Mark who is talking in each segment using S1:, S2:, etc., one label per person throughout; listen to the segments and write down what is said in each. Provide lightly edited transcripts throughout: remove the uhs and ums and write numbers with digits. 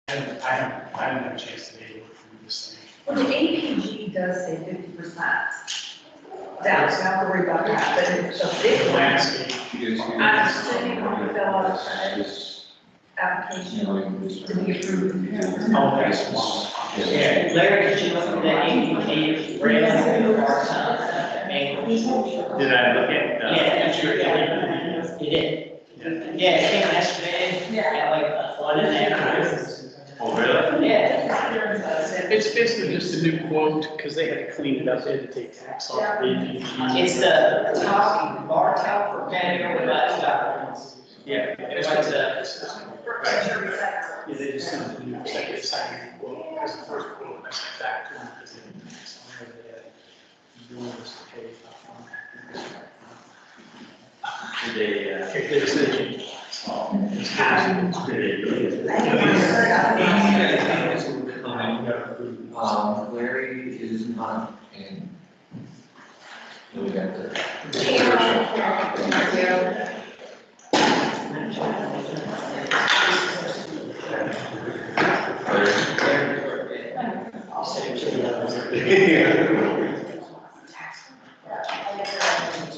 S1: I haven't had a chance to be able to through this thing.
S2: Well, the APG does say 50%. That's not worry about that, but it's a big one.
S1: Landscape.
S2: I'm assuming when we fill out a credit application to be approved.
S1: Oh, that's small.
S3: Yeah, Larry, did you look at the APG grant for our town?
S1: Did I look at?
S3: Yeah, you did. Yeah, it came yesterday, yeah, like, one in there.
S1: Oh, really?
S3: Yeah.
S1: It's basically just a new quote, because they had to clean it up, they had to take tax off the APG.
S3: It's the top, bar top for category last documents.
S1: Yeah.
S3: It's like
S1: Yeah, they just sent the new second signing quote, because the first quote, I sent back to them, because they didn't take some of it, they had doing this to pay. Did they say?
S4: Larry is not in. We got the.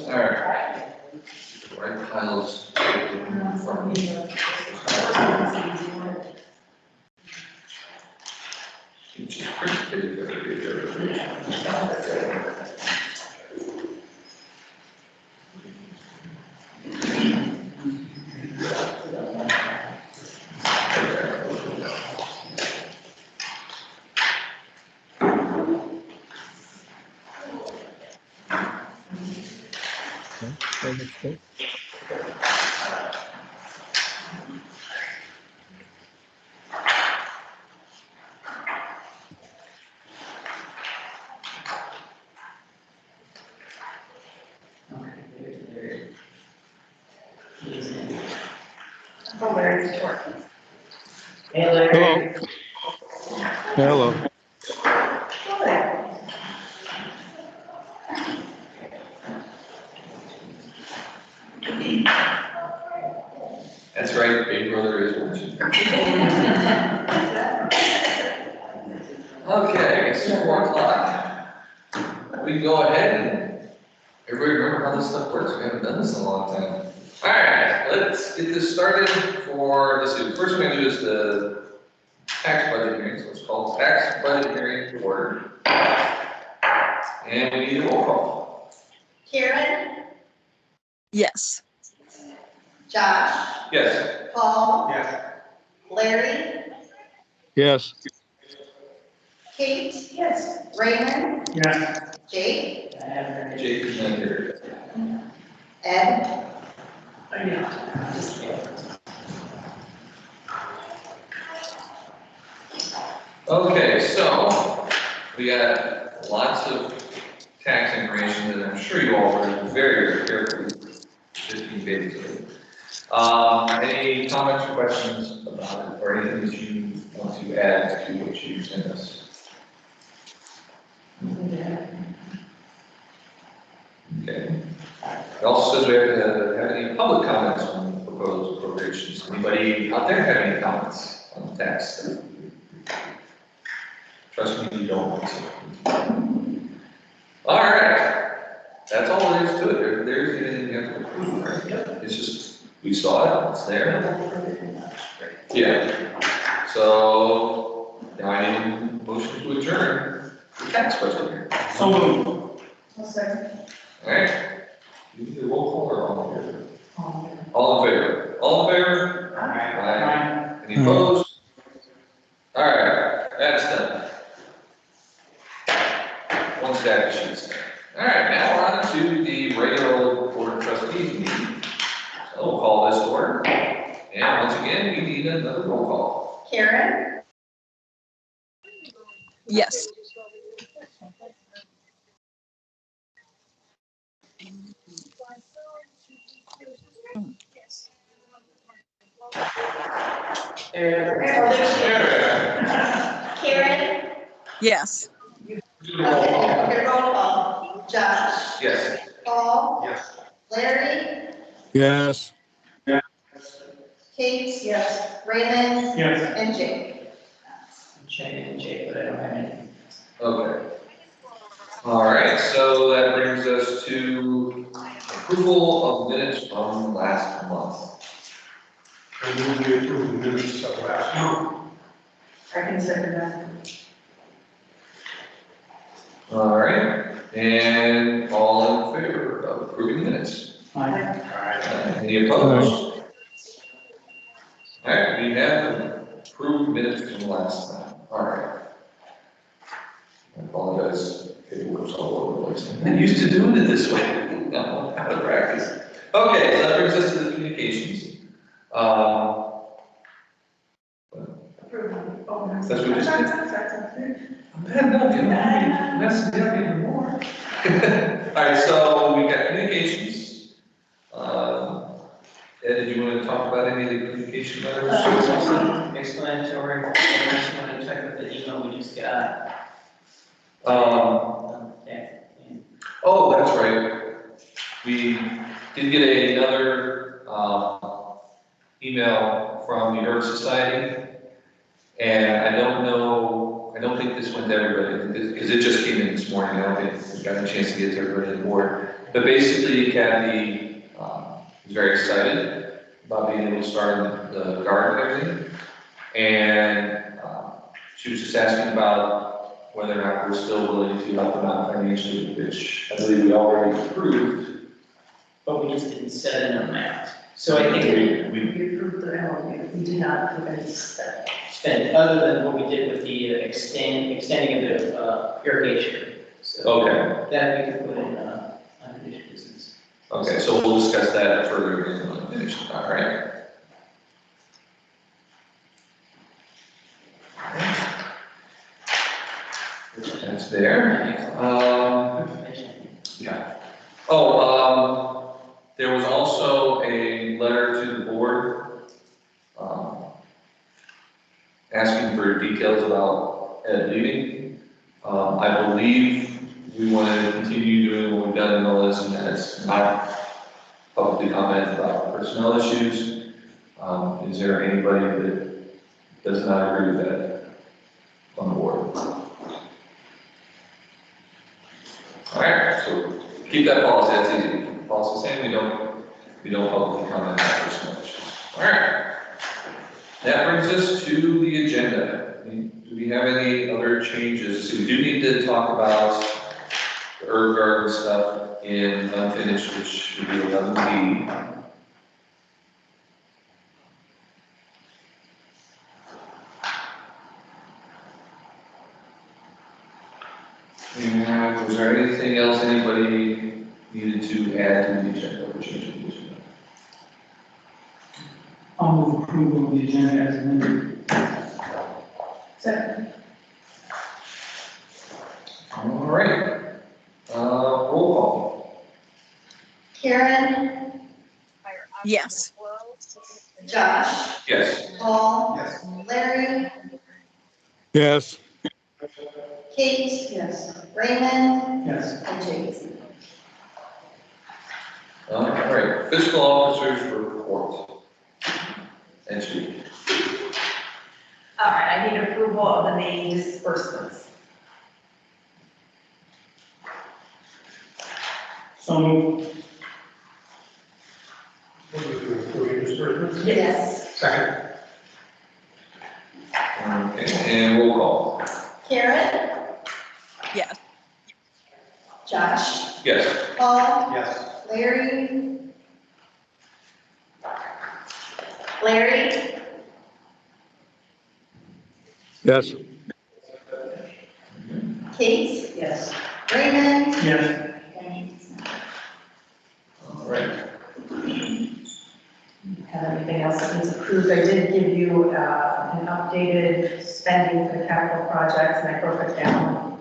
S4: All right. Right piles from me.
S2: Oh, Larry's short.
S3: Hey, Larry.
S5: Hello.
S4: That's right, Big Brother is watching. Okay, it's 4:00. We can go ahead and everybody remember how this stuff works. We haven't done this in a long time. All right, let's get this started for, let's see, the first thing we do is the tax budget hearing. So it's called tax budget hearing to order. And we need a roll call.
S6: Karen,
S5: Yes.
S6: Josh,
S4: Yes.
S6: Paul,
S1: Yeah.
S6: Larry,
S5: Yes.
S6: Kate,
S2: Yes.
S6: Raymond,
S1: Yeah.
S6: Jake,
S4: Jake is not here.
S6: Ed.
S4: Okay, so we got lots of tax information that I'm sure you all read very, very carefully 15 pages ago. Any comments or questions about it, or anything that you want to add to what you sent us? Okay. It also says we have to have any public comments on proposed appropriations. Anybody out there have any comments on the tax stuff? Trust me, you don't want to. All right, that's all there is to it. There's anything you have to approve, right? It's just, we saw it, it's there. Yeah. So, now I need a motion to adjourn the tax budget here.
S1: So moved.
S4: All right. You need a roll call or all in favor? All in favor? All in favor? Aye. Any opposed? All right, that's done. One stack sheet. All right, now on to the regular Board of Trustees meeting. So we'll call this order. And once again, we need another roll call.
S6: Karen,
S5: Yes.
S6: Karen,
S5: Yes.
S6: okay, roll call. Josh,
S4: Yes.
S6: Paul,
S1: Yes.
S6: Larry,
S5: Yes.
S6: Kate, yes, Raymond,
S1: Yes.
S6: and Jake.
S3: check, but I don't have anything.
S4: Okay. All right, so that brings us to approval of minutes from last month.
S1: I move we approve the minutes of last month.
S2: I can second that.
S4: All right, and all in favor of approving minutes?
S1: Aye.
S4: Any opposed? All right, we have approved minutes from last time. All right. I apologize, paperwork's all over the place. I'm not used to doing it this way. No, out of practice. Okay, so that brings us to the communications.
S2: Approve. Oh,
S4: That's what we just did.
S2: did.
S4: I'm bad enough, you know, messing it up even more. All right, so we got communications. Ed, did you want to talk about any of the communication letters?
S3: Explanatory, I just want to check with the email we just got. Yeah.
S4: Oh, that's right. We did get another, email from the Earth Society. And I don't think this went to everybody, because it just came in this morning. I don't think we got a chance to get to everybody on board. But basically, Kathy, is very excited about being able to start the garden and everything. And, she was just asking about whether or not we're still willing to help them out financially, which I believe we already approved.
S3: But we just didn't set an amount. So I think we
S2: We approved the MOU, we did not approve any step.
S3: spent, other than what we did with the extending of the irrigation. So
S4: Okay,
S3: that we can put in unfinished business.
S4: okay, so we'll discuss that further in the finish, all right? That's there. Yeah. Oh, there was also a letter to the board, asking for details about Ed leaving. I believe we want to continue doing what we've done in all this, and that's not publicly comment about personnel issues. Is there anybody that does not agree with that on the board? All right, so keep that policy, that's easy. Keep the policy saying we don't publicly comment on personnel issues. All right. That brings us to the agenda. Do we have any other changes? So we do need to talk about the herb garden stuff in unfinished, which should be 11B. And was there anything else anybody needed to add to the agenda or change to the agenda?
S7: I'll move approval of the agenda as amended.
S2: Second.
S4: All right. Roll call.
S6: Karen,
S5: Yes.
S6: Josh,
S4: Yes.
S6: Paul,
S1: Yes.
S6: Larry,
S5: Yes.
S6: Kate,
S2: Yes.
S6: Raymond,
S7: Yes.
S6: and Jason.
S4: All right. Fiscal officers report. And she.
S2: All right, I need approval of the main disbursements.
S7: So moved.
S1: What do we do, approve disbursements?
S2: Yes.
S1: Second.
S4: Okay, and roll call.
S6: Karen,
S5: Yes.
S6: Josh,
S4: Yes.
S6: Paul,
S1: Yes.
S6: Larry. Larry,
S5: Yes.
S6: Kate,
S2: Yes.
S6: Raymond,
S7: Yes.
S6: and Jason.
S4: All right.
S2: Have anything else that needs approved? I did give you an updated spending for the capital projects, and I broke it down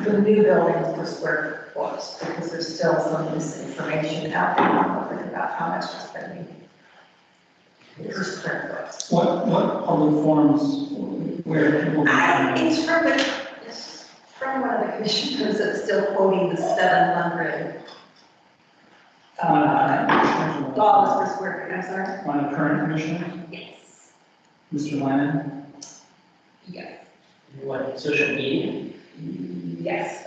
S2: for the new buildings per square foot, because there's still some misinformation out there about how much we're spending per square foot.
S7: What public forums, where people can find
S2: It's from one of the commissioners that's still quoting the 700 dollars per square feet, I'm sorry?
S7: on the current commissioner,
S2: Yes.
S7: Mr. Lannon?
S2: Yes.
S3: what, social media?
S2: Yes.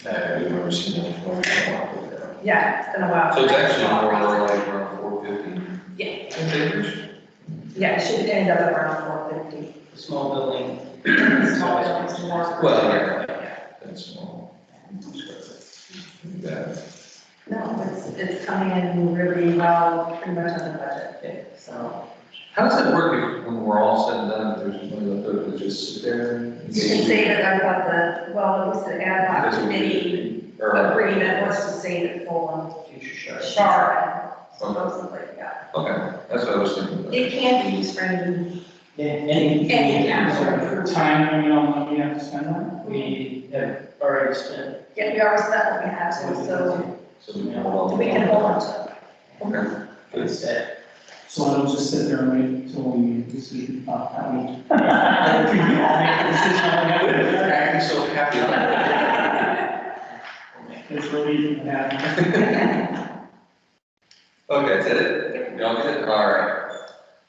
S4: We've never seen that before.
S2: Yeah, it's been a while.
S4: So it's actually more like around 450
S2: Yeah,
S4: acres?
S2: yeah, it should end up around 450.
S3: Small building.
S2: Small buildings, more.
S4: Well, yeah, that's small. Yeah.
S2: No, it's coming in really well, pretty much on the budget, so.
S4: How does that work if, when we're all said and done, there's one of the that just sit there and
S2: You can say that I've got well, it was the ad hoc committee
S4: Or,
S2: agreement was to say that full
S3: Future
S2: and
S3: sharp.
S2: sharp, supposedly, yeah.
S4: okay, that's what I was thinking about.
S2: It can be used for any,
S3: Yeah, any,
S2: Any
S7: Time limit on when we have to spend that?
S3: we have already spent.
S2: yeah, we already spent what we had to, so
S4: So we can hold on.
S2: we can hold on to it.
S4: Okay.
S3: It's that.
S7: So I don't just sit there and wait until we make a decision about how we. Make a decision on that.
S4: I'm so happy.
S7: It's really happen.
S4: Okay, that's it? We all get it? All right.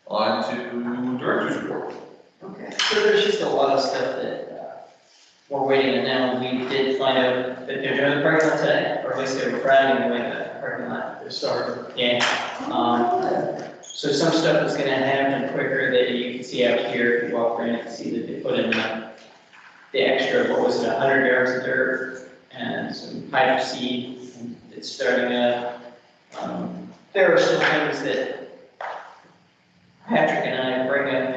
S4: On to director's report.
S3: Okay, so there's just a lot of stuff that we're waiting on now. We did find out that they're doing the parking lot today, or at least they were Friday anyway, the parking lot.
S1: They're starting.
S3: Yeah. So some stuff is gonna happen quicker that you can see out here, if you walk around, you can see that they put in the extra, what was it, 100 yards of dirt and some pipe seed, and it's starting up. There are still things that Patrick and I bring up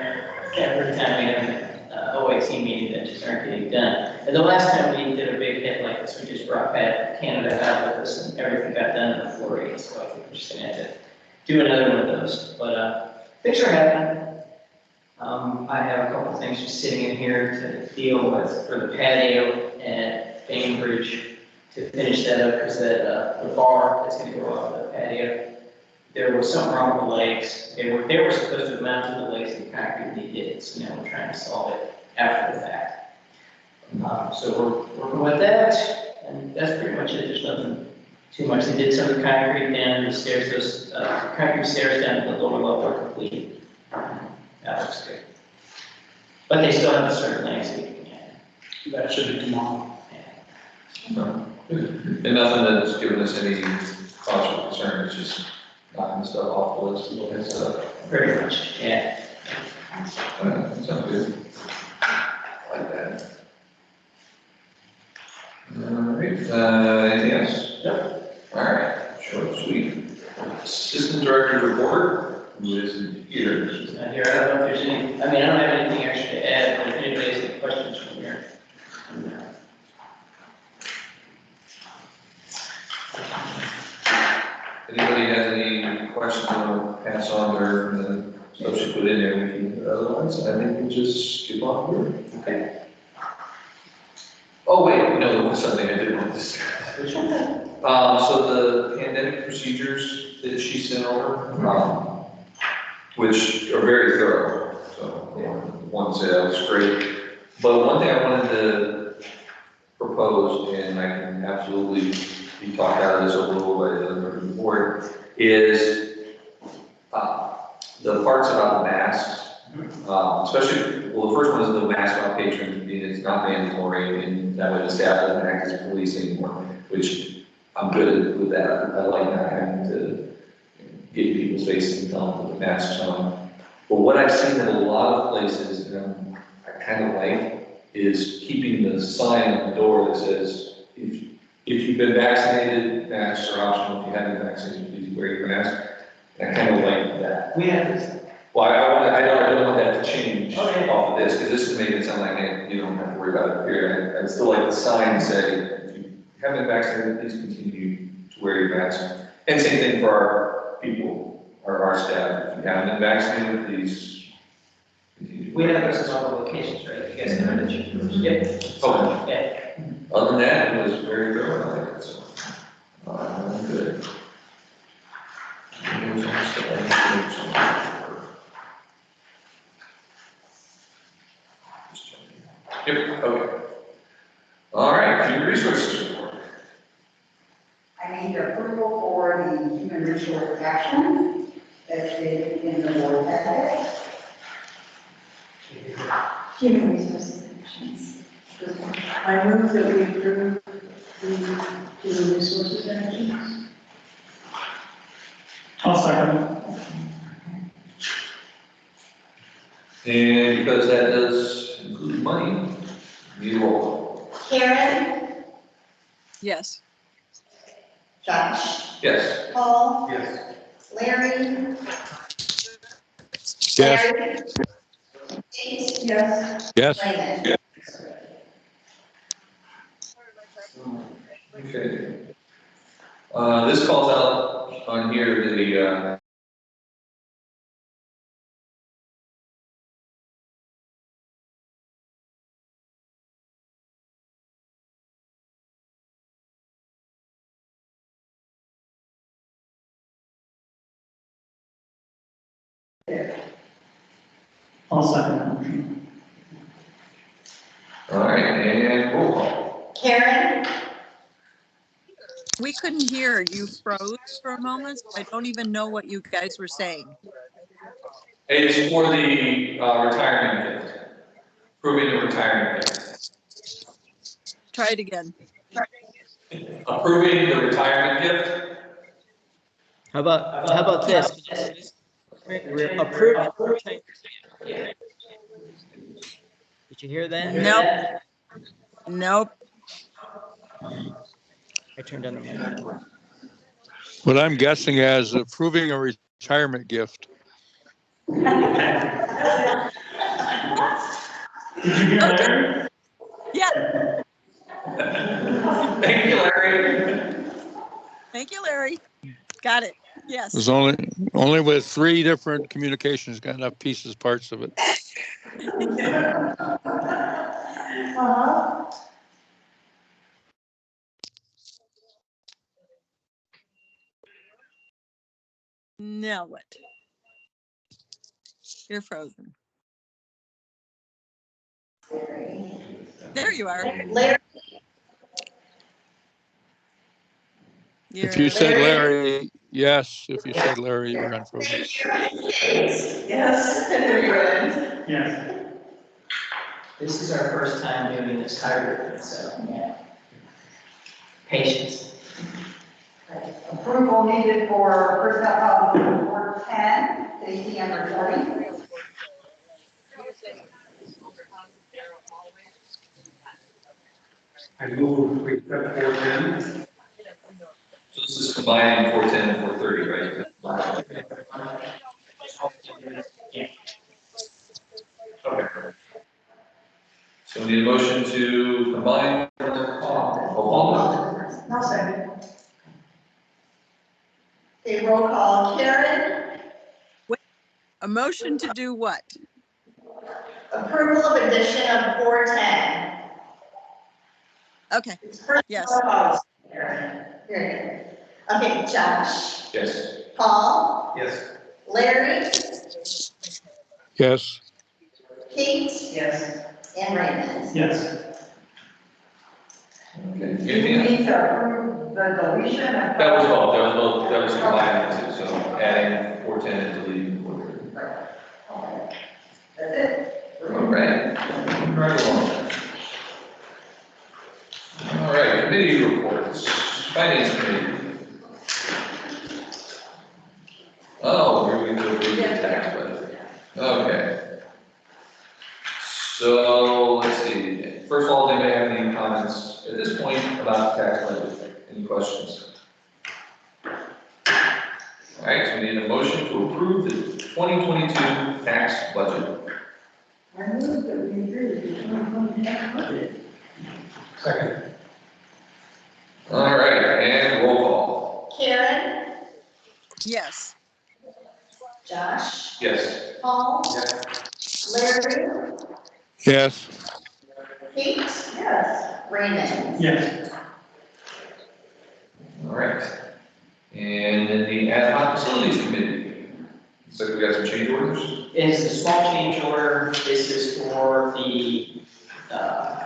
S3: every time we have an OIC meeting that just aren't getting done. And the last time we did a big hit like this, we just brought Pat Canada out with us and everything got done before 8, so I think we're just gonna have to do another one of those. But things are happening. I have a couple things just sitting in here to deal with for the patio at Bainbridge to finish that up, because that the bar that's gonna go off the patio, there was something wrong with the legs. They were supposed to mount to the legs and concrete, they did, so now we're trying to solve it after the fact. So we're working with that, and that's pretty much it. There's nothing too much. They did some of the concrete down the stairs, those concrete stairs down to the lower level are complete. That looks good. But they still have a certain landscaping yet.
S1: That should be tomorrow.
S4: No. And nothing that's given us any cause for concern, it's just knocking stuff off the list, and that stuff.
S3: Pretty much, yeah.
S4: Sounds good. I like that. All right, anything else?
S3: Yep.
S4: All right, short and sweet. Assistant Director's report, who isn't here.
S3: She's not here. I don't know if there's any, I mean, I don't have anything extra to add, but if anybody has any questions from here.
S4: Anybody has any questions or pass on or the stuff she put in there, we can, otherwise, I think we'll just skip off here.
S3: Okay.
S4: Oh, wait, no, there's something I did want to say.
S3: Which one?
S4: So the pandemic procedures that she sent over, which are very thorough, so, one said that was great. But one thing I wanted to propose, and I can absolutely be talked out of this a little by the other board, is the parts about the masks, especially, well, the first one is the mask on patrons, and it's not mandatory, and that way the staff doesn't act as police anymore, which I'm good with that. I like not having to get in people's faces and tell them to put the masks on. But what I've seen in a lot of places, and I kind of like, is keeping the sign on the door that says, if you've been vaccinated, masks are optional. If you haven't been vaccinated, please wear your mask. And I kind of like that.
S3: We have this.
S4: Well, I don't want that to change
S3: Okay.
S4: off of this, because this is making it sound like, hey, you don't have to worry about it here. I still like the sign say, if you haven't been vaccinated, please continue to wear your mask. And same thing for our people, our staff. If you haven't been vaccinated, please continue. to
S3: We
S4: wear
S3: have
S4: your
S3: this in
S4: mask.
S3: all the locations, right? You guys know that. Yep.
S4: Okay.
S3: Yeah.
S4: Other than that, it was very thorough, I like it, so, good. Yep, okay. All right, human resources report.
S8: I need approval for the human resource action as stated in the board packet.
S6: Human resources actions.
S9: I move that we approve the human resources actions.
S7: I'll second.
S4: And because that does include money, need a roll call.
S6: Karen,
S5: Yes.
S6: Josh,
S4: Yes.
S6: Paul,
S1: Yes.
S6: Larry,
S5: Yes.
S6: Larry, Kate,
S9: Yes.
S5: Yes.
S6: Raymond.
S4: Okay. This calls out on here the,
S7: I'll second that motion.
S4: all right, and roll call.
S6: Karen,
S5: We couldn't hear. You froze for a moment. I don't even know what you guys were saying.
S4: It's for the retirement gift. Approving the retirement gift.
S5: Try it again.
S4: Approving the retirement gift.
S3: How about this? We're approving. Did you hear that?
S5: Nope. Nope.
S3: I turned on the mic.
S5: What I'm guessing is approving a retirement gift.
S7: Did you hear Larry?
S5: Yeah.
S4: Thank you, Larry.
S5: Thank you, Larry. Got it. Yes.
S10: There's only with 3 different communications, got enough pieces, parts of it.
S5: Now what? You're frozen. There you are.
S6: Larry,
S10: If you said Larry, yes. If you said Larry, you were unfrozen.
S6: yes, Raymond.
S7: Yes.
S3: This is our first time doing this hybrid, so yeah. Patience.
S8: Approval needed for personnel policy 410, safety and reporting.
S1: I move we accept 410.
S4: So this is combining 410 and 430, right? Okay. So we need a motion to combine.
S8: No second.
S6: Okay, roll call. Karen,
S5: A motion to do what?
S6: approval of addition of 410.
S5: Okay.
S6: It's personnel
S5: Yes.
S6: policy, Karen. Very good. Okay, Josh,
S4: Yes.
S6: Paul,
S1: Yes.
S6: Larry,
S10: Yes.
S6: Kate,
S8: Yes.
S6: and Raymond.
S7: Yes.
S4: Okay.
S8: Do
S4: Anything
S8: you
S4: else?
S8: need to approve the deletion of?
S4: That was both, that was combining the two, so adding 410 and deleting 430.
S8: That's it.
S4: All right. Right along. All right, committee reports, finance committee. Oh, we're going to approve the tax budget. Okay. So, let's see, first of all, do anybody have any comments at this point about the tax budget? Any questions? All right, so we need a motion to approve the 2022 tax budget.
S9: I move that we agree with the 2020 tax budget.
S1: Second.
S4: All right, and roll call.
S6: Karen,
S5: Yes.
S6: Josh,
S4: Yes.
S6: Paul,
S1: Yes.
S6: Larry,
S10: Yes.
S6: Kate,
S8: Yes.
S6: Raymond.
S7: Yes.
S4: All right. And then the ad hoc facilities committee. Looks like we got some change orders.
S3: It's a small change order. This is for the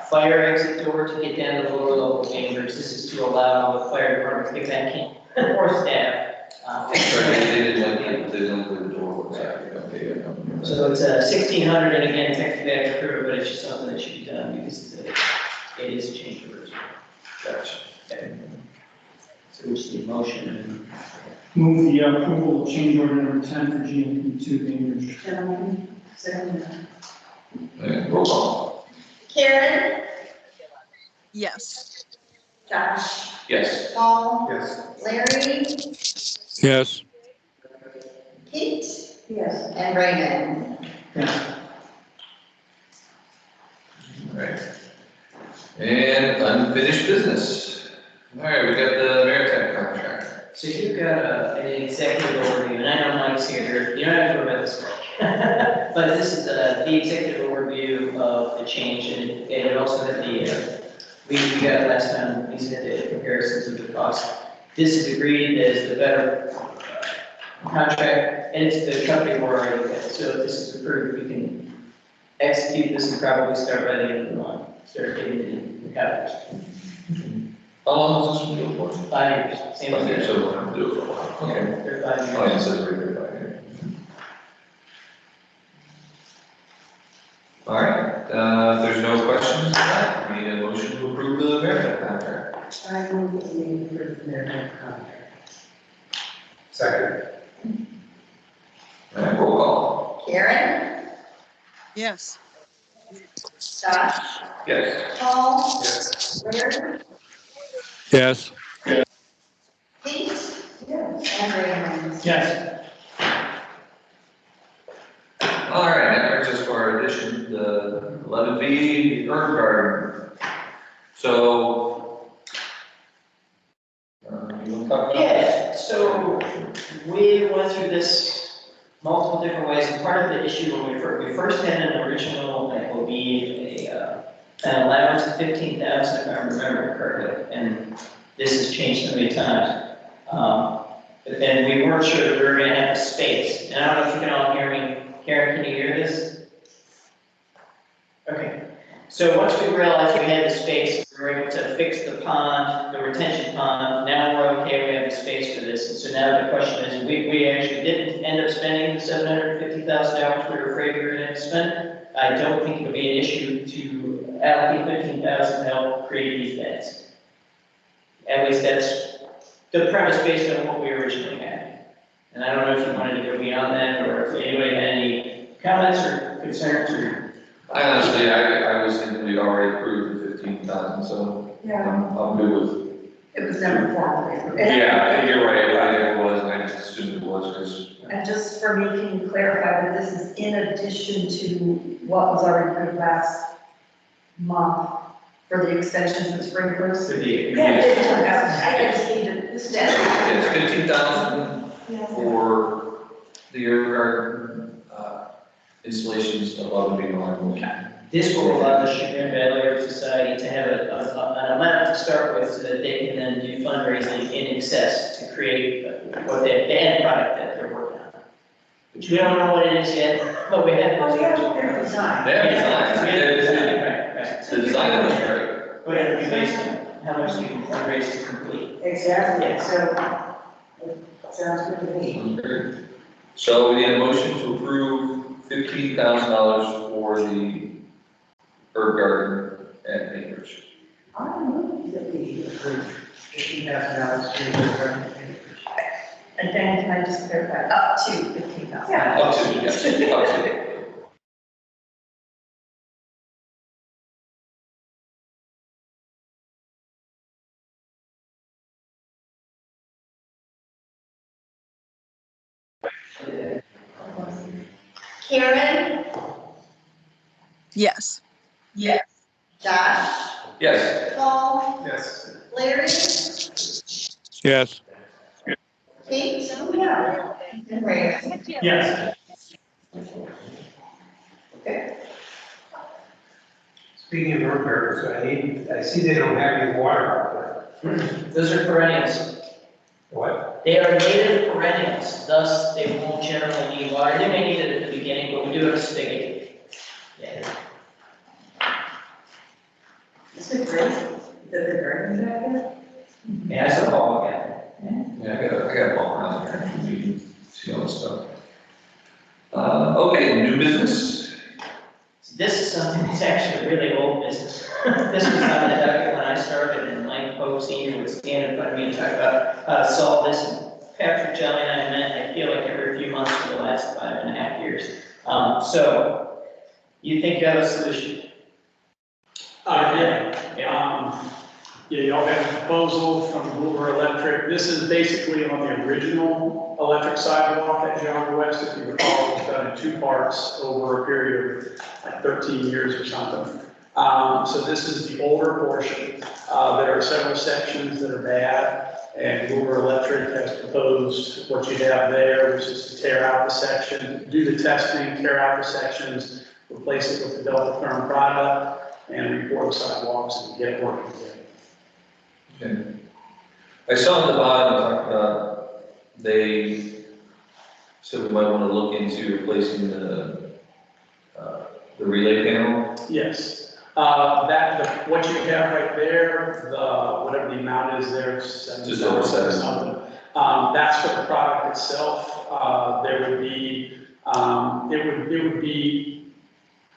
S3: fire exit door to get down to lower level chambers. This is to allow the fire department to get back in or staff.
S4: Sorry, they didn't like the door. Okay,
S3: So it's 1,600, and again, technically I can prove it, but it's just something that should be done because it is a change order.
S4: Gotcha.
S3: Okay. So we just need motion and.
S7: Move the approval of change order number 10 for GMP2 Bainbridge.
S8: Second.
S4: Okay, roll call.
S6: Karen,
S5: Yes.
S6: Josh,
S4: Yes.
S6: Paul,
S1: Yes.
S6: Larry,
S10: yes,
S6: Pete,
S8: Yes.
S6: and Raymond.
S7: Yes.
S4: All right. And unfinished business. All right, we got the Maritime contract.
S3: So you've got an executive overview, and I know Mike's here, you don't have to worry about this. But this is the executive overview of the change, and it also had the, we got last time, these had the comparisons of the cost. This is agreed as the better contract, and it's the company we're already with, so if this is approved, we can execute this and probably start by the end of the month, start getting the coverage.
S4: How long is this one good for?
S3: 5 years, same as
S4: Okay,
S3: the
S4: so we're gonna do it for a while. Okay.
S3: They're 5 years.
S4: Oh, yeah, so it's right there, right here. All right, if there's no questions, we need a motion to approve the Maritime contract.
S8: I move that we approve their contract.
S1: Second.
S4: All right, roll call.
S6: Karen,
S5: Yes.
S6: Josh,
S4: Yes.
S6: Paul,
S1: Yes.
S6: Larry,
S10: yes,
S6: Pete,
S8: Yes.
S6: and Raymond.
S7: Yes.
S4: All right, that brings us to our addition, the 11B herb garden. So, you want to talk about?
S3: Yeah, so we went through this multiple different ways, and part of the issue when we first had an original, like, will be an allowance of 15,000, if I remember correctly, and this has changed so many times. But then we weren't sure that we were gonna have the space, and I don't know if you can all hear me. Karen, can you hear this? Okay, so once we realized we had the space, we were able to fix the pond, the retention pond, now we're okay, we have the space for this, and so now the question is, we actually didn't end up spending the $750,000 we were afraid we were gonna have to spend. I don't think it'll be an issue to allocate 15,000 to help create these beds. At least that's the premise based on what we originally had. And I don't know if you wanted to go beyond that, or if anybody had any comments or concerns, or.
S4: I honestly, I was thinking we'd already approved the 15,000, so
S8: Yeah.
S4: I'm good with.
S8: It was never formally approved.
S4: Yeah, I think you're right, I think it was, and I just assumed it was, because.
S2: And just for me, can you clarify that this is in addition to what was already approved last month for the extensions and sprinklers?
S3: For the.
S2: I just need to, this is.
S4: It's 15,000 for the herb garden, installations above and beyond.
S3: This will allow the Chagrin Valley Art Society to have an amount to start with, so that they can then do fundraising in excess to create what the end product that they're working on. Which we don't know what it is yet, but we have.
S8: Oh, yeah, their design.
S4: They have designs,
S3: We have the design, right.
S4: the design was great.
S3: But it'll be based on how much we can fundraise to complete.
S8: Exactly, so, it sounds good to me.
S4: So we need a motion to approve $15,000 for the herb garden at Bainbridge.
S8: I move that we approve $15,000 for the garden.
S2: And then can I just clarify, up to 15,000?
S8: Yeah.
S4: Up to, yes, up to.
S6: Karen,
S5: Yes.
S6: Josh,
S4: Yes.
S6: Paul,
S1: Yes.
S6: Larry,
S10: yes,
S6: Pete,
S8: Yeah.
S6: and Raymond.
S7: Yes.
S1: Speaking of herb gardens, I see they don't have any water out there.
S3: Those are perennials.
S1: What?
S3: They are native perennials, thus they won't generally need water. They may need it at the beginning, but we do have a spigot. Yeah.
S8: Is it great that the garden back there?
S3: Yeah, I saw Paul again.
S4: Yeah, I got a ball around there. You see all this stuff. Okay, new business?
S3: This is something that's actually really old business. This was on the docket when I started, and Mike Poe Senior was standing in front of me and talking about how to solve this. And Patrick Jelly and I met, I feel like every few months for the last 5.5 years. So, you think you have a solution?
S1: Yeah, y'all have a proposal from Blue Electric. This is basically on the original electric sidewalk at Geauga West. If you recall, it was done in 2 parts over a period of like 13 years or something. So this is the older portion. There are several sections that are bad, and Blue Electric has proposed what you have there, which is to tear out the section, do the testing, tear out the sections, replace it with the Delta Therm product, and report the sidewalks and get it working again.
S4: Okay. I saw at the bottom, they said we might want to look into replacing the relay panel.
S1: Yes. What you have right there, whatever the amount is there,
S4: Just over $7.
S1: something. That's for the product itself. There would be, it would be,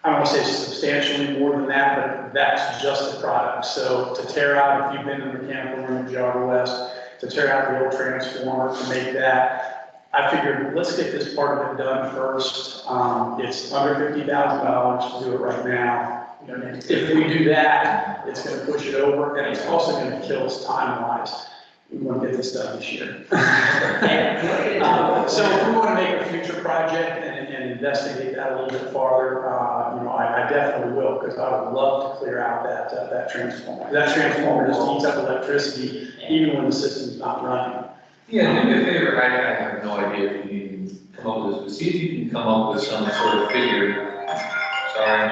S1: I don't want to say substantially more than that, but that's just the product. So to tear out, if you've been in the mechanical room at Geauga West, to tear out the old transformer, to make that, I figured, let's get this part of it done first. It's under $50,000 to do it right now. If we do that, it's going to push it over, and it's also going to kill us time-wise. We want to get this done this year. So if we want to make a future project and investigate that a little bit farther, I definitely will, because I would love to clear out that transformer. That transformer just eats up electricity even when the system's not running.
S4: Yeah, do me a favor, I have no idea if you can come up with this, but see if you can come up with some sort of figure. Sorry,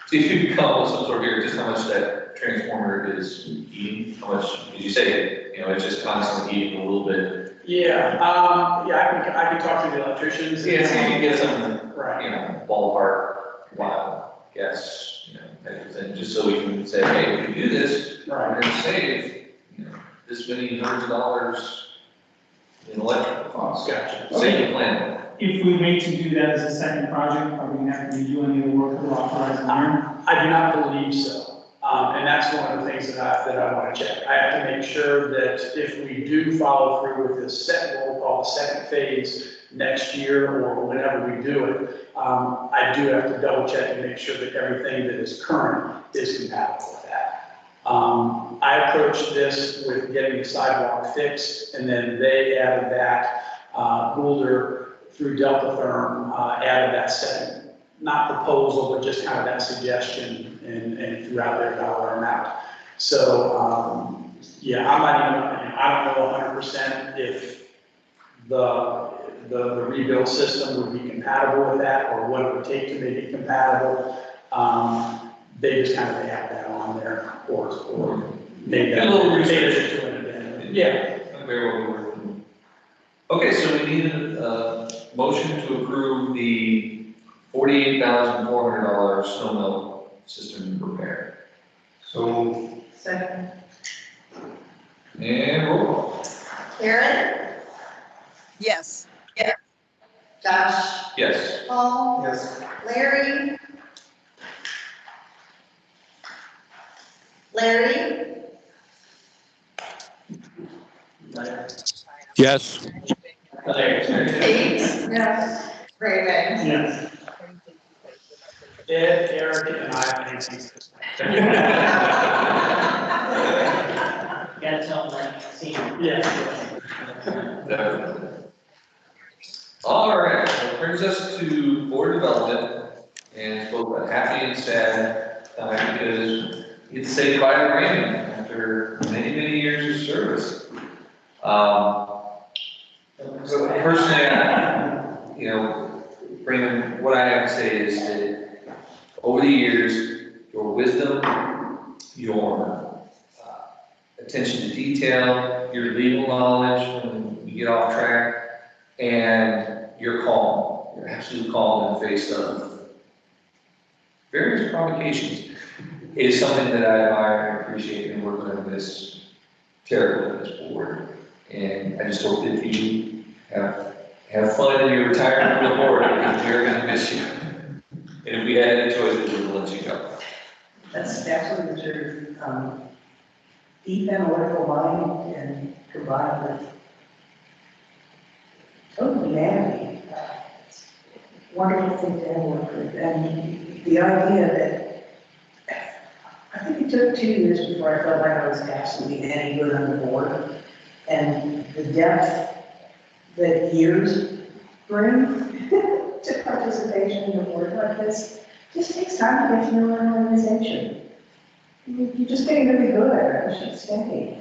S4: see if you can come up with some sort of figure, just how much that transformer is eating, how much, as you say, it's just constantly eating a little bit.
S1: Yeah, I can talk to the electricians.
S4: Yeah, see if you can get some,
S1: right.
S4: Ballpark, guess, type of thing, just so we can say, hey, if we do this, we're gonna save, this many hundreds of dollars in electrical costs.
S1: Gotcha.
S4: Save the plan.
S7: If we wait to do that as a second project, are we going to have to redo any of the work that we're authorized to learn?
S1: I do not believe so. And that's one of the things that I want to check. I have to make sure that if we do follow through with this what we'll call the second phase next year or whenever we do it, I do have to double check and make sure that everything that is current is compatible with that. I approached this with getting the sidewalk fixed, and then they added that, Boulder through Delta Therm, added that second, not proposal, but just kind of that suggestion and threw out their dollar amount. So, yeah, I don't know 100% if the rebuild system would be compatible with that or what it would take to make it compatible. They just kind of add that on there or make that
S4: A little research.
S1: Yeah.
S4: Very well. Okay, so we need a motion to approve the $48,400 snow melt system repair. So,
S2: Second.
S4: and roll call.
S6: Karen,
S5: Yes.
S6: Josh,
S4: Yes.
S6: Paul,
S7: Yes.
S6: Larry,
S10: Yes.
S6: Kate,
S2: Yes.
S6: Raven.
S7: Yes.
S1: Ed, Eric, and I think.
S3: Gotta tell them, see.
S1: Yeah.
S4: Definitely. All right, that brings us to board development, and it's both a happy and sad time because you get to say goodbye to Brandon after many, many years of service. Personally, Brandon, what I have to say is that over the years, your wisdom, your attention to detail, your legal knowledge when you get off track, and your calm, your absolute calm in the face of various provocations is something that I admire and appreciate, and we're going to miss terribly on this board. And I just hope that you have Have fun in your retirement from the board, because we're gonna miss you. And if we had any choices, we would let you go.
S9: That's absolutely true. Deep analytical mind and combined with total humanity. Wonderful thing to have worked with. And the idea that, I think it took 2 years before I felt like I was absolutely any good on the board. And the depth that years bring to participation in a board like this just takes time to get to know an organization. You're just getting really good. I should stay.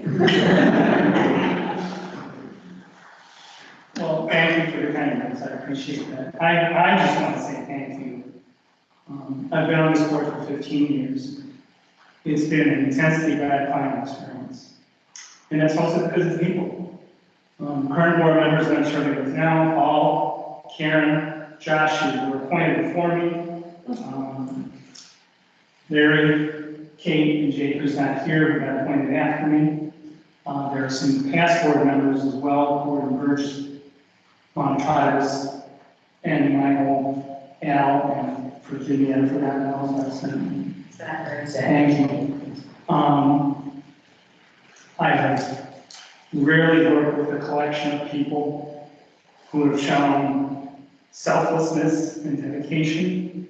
S7: Well, thank you for the kindness, I appreciate that. I just want to say thank you. I've been on this board for 15 years. It's been an intensely gratifying experience. And that's also because of the people. Current board members that I'm serving with now, Paul, Karen, Josh, who were appointed before me, Larry, Kate, and Jake, who's not here, who got appointed after me. There are some past board members as well, Gordon Birch, Ron Trotters, and Michael, Al, and Virginia, I forgot Al's last name. Thank you. I have rarely worked with a collection of people who have shown selflessness and dedication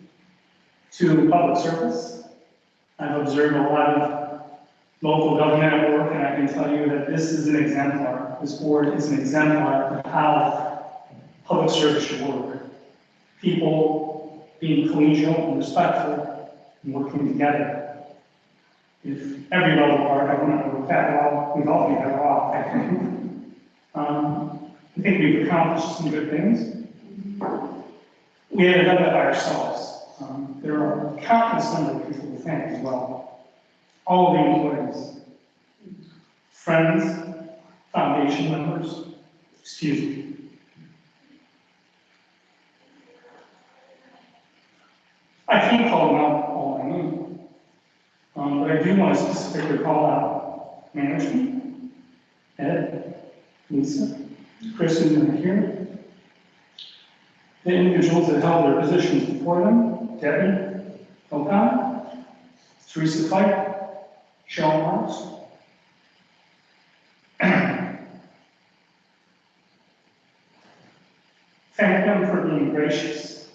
S7: to public service. I've observed a lot of local government at work, and I can tell you that this is an exemplar. This board is an exemplar of how public service should work. People being collegial and respectful and working together. If every level of our government worked that well, we'd all be better off, I think. I think we've accomplished some good things. We haven't done that by ourselves. There are countless number of people to thank as well. All the employees, friends, foundation members, excuse me. I can't call them out all I need, but I do want to specifically call out management, Ed, Lisa, Chris, who's not here, the individuals that held their positions before them, Debbie, O'Connor, Teresa Fike, Sean Marks. Thank them for being gracious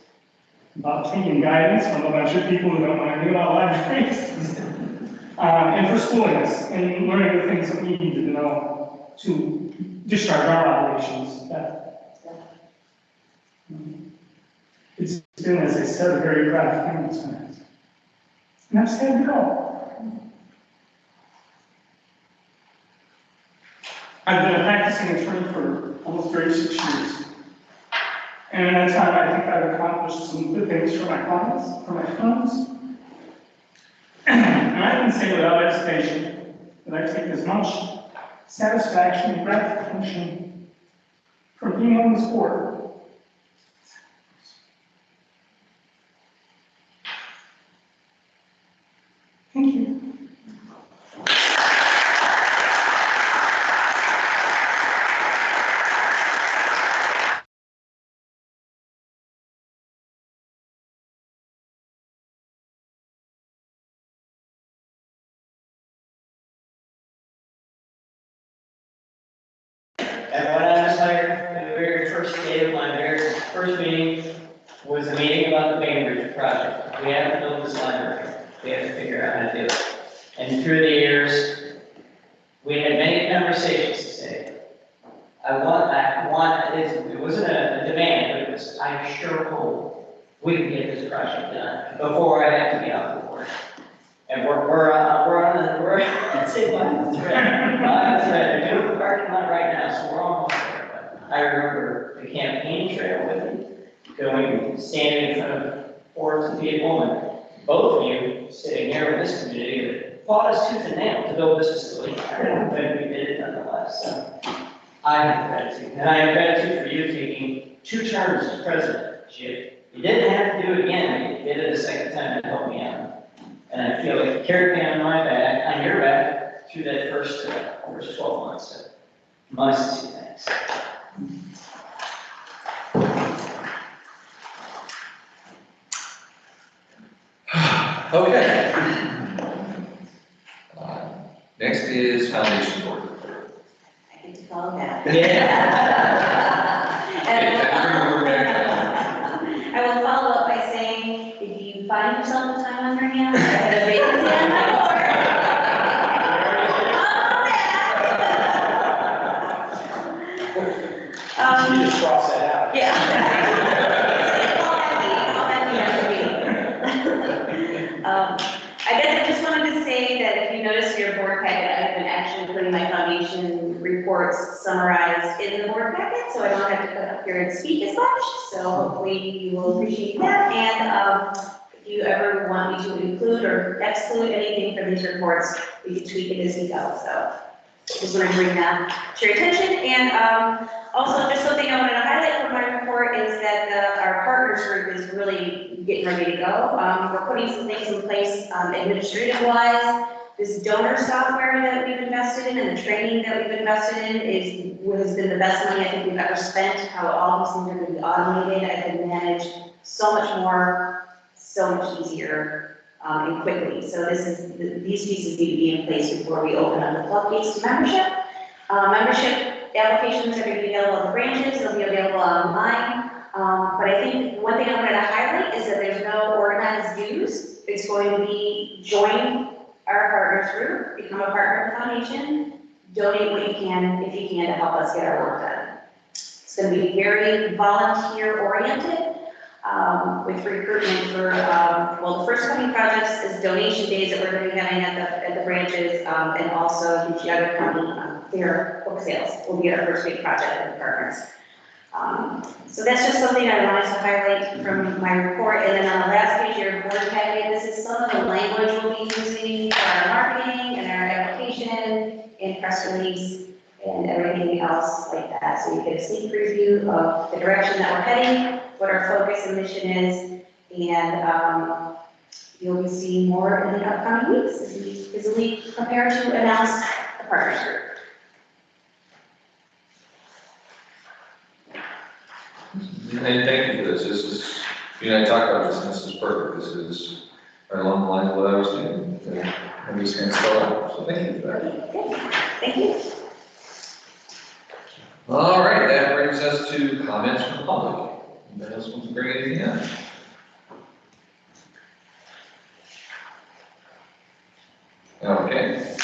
S7: about taking guidance from a bunch of people who don't know anything about libraries, and for schooling us and learning the things that we needed to know to discharge our operations. It's been, as I said, a very gratifying experience. And I'm sad to go. I've been a practicing attorney for almost 36 years. And in that time, I think I've accomplished some good things for my clients, for my friends. And I can say without hesitation that I take as much satisfaction and gratification from being on this board. Thank you.
S3: And when I was hired, the very first day of my very first meeting was a meeting about the Bainbridge project. We had to build this library. We had to figure out how to do it. And through the years, we had many conversations to say, it wasn't a demand, but it was, I sure hope we can get this project done before I have to be off the board. And let's say by the thread. They're doing the parking lot right now, so we're almost there. But I remember the campaign trail with you, standing in front of hordes of people, and both of you sitting here in this community that fought us tooth and nail to build this facility, but we did it nonetheless. So I have gratitude, and I have gratitude for you taking 2 terms as president. You didn't have to do it again, but you did it a second time to help me out. And I feel like you carried me on your back through that first 12 months. So, my sincere thanks.
S4: Okay. Next is foundation board.
S11: I get to follow that.
S3: Yeah.
S11: And
S4: Okay, that's where we're gonna
S11: I will follow up by saying, if you find yourself with time on your hands, I have a vacancy on my board.
S1: You just cross that out.
S11: Yeah. I guess I just wanted to say that if you notice your board packet, I've been actually putting my foundation reports summarized in the board packet, so I don't have to come up here and speak as much, so hopefully you will appreciate that. And if you ever want me to include or exclude anything from these reports, we can tweak it as we go, so just wanted to bring that to your attention. And also, just something I wanted to highlight from my report is that our partners group is really getting ready to go. We're putting some things in place administrative-wise. This donor software that we've invested in and the training that we've invested in has been the best money I think we've ever spent. How all these things are going to be automated, I can manage so much more, so much easier and quickly. So these pieces need to be in place before we open up the floodgates to membership. Membership applications are going to be available at the branches, they'll be available online. But I think one thing I wanted to highlight is that there's no organized dues. It's going to be join our partners group, become a partner of the foundation, donate what you can, if you can, to help us get our work done. It's going to be very volunteer oriented. With recruitment for, well, the first coming projects is donation days that we're going to be having at the branches, and also the Geauga County Fair book sales will be our first big project with the partners. So that's just something I wanted to highlight from my report. And then on the last page of your board packet, this is some of the language we'll be using for our marketing and our application and press release and everything else like that. So you get a sneak preview of the direction that we're heading, what our focus and mission is, and you'll be seeing more in the upcoming weeks as we prepare to announce the partnership.
S4: And thank you for this. This is, you know, I talked about this, and this is perfect. This is right along the lines of what I was doing. I'm just going to start. So thank you for that.
S11: Thank you.
S4: All right, that brings us to comments from the public. Anybody else want to bring anything up? Okay.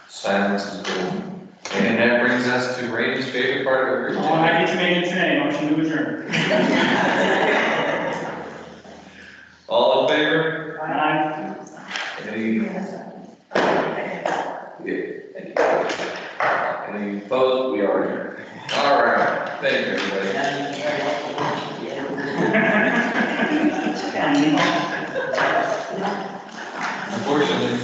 S4: Silence is golden. And that brings us to Ray's favorite part of every
S7: Oh, I get to make it today, motion to adjourn.
S4: All in favor?
S7: Aye.
S4: Any? Any opposed? We are adjourned. All right, thank you, everybody.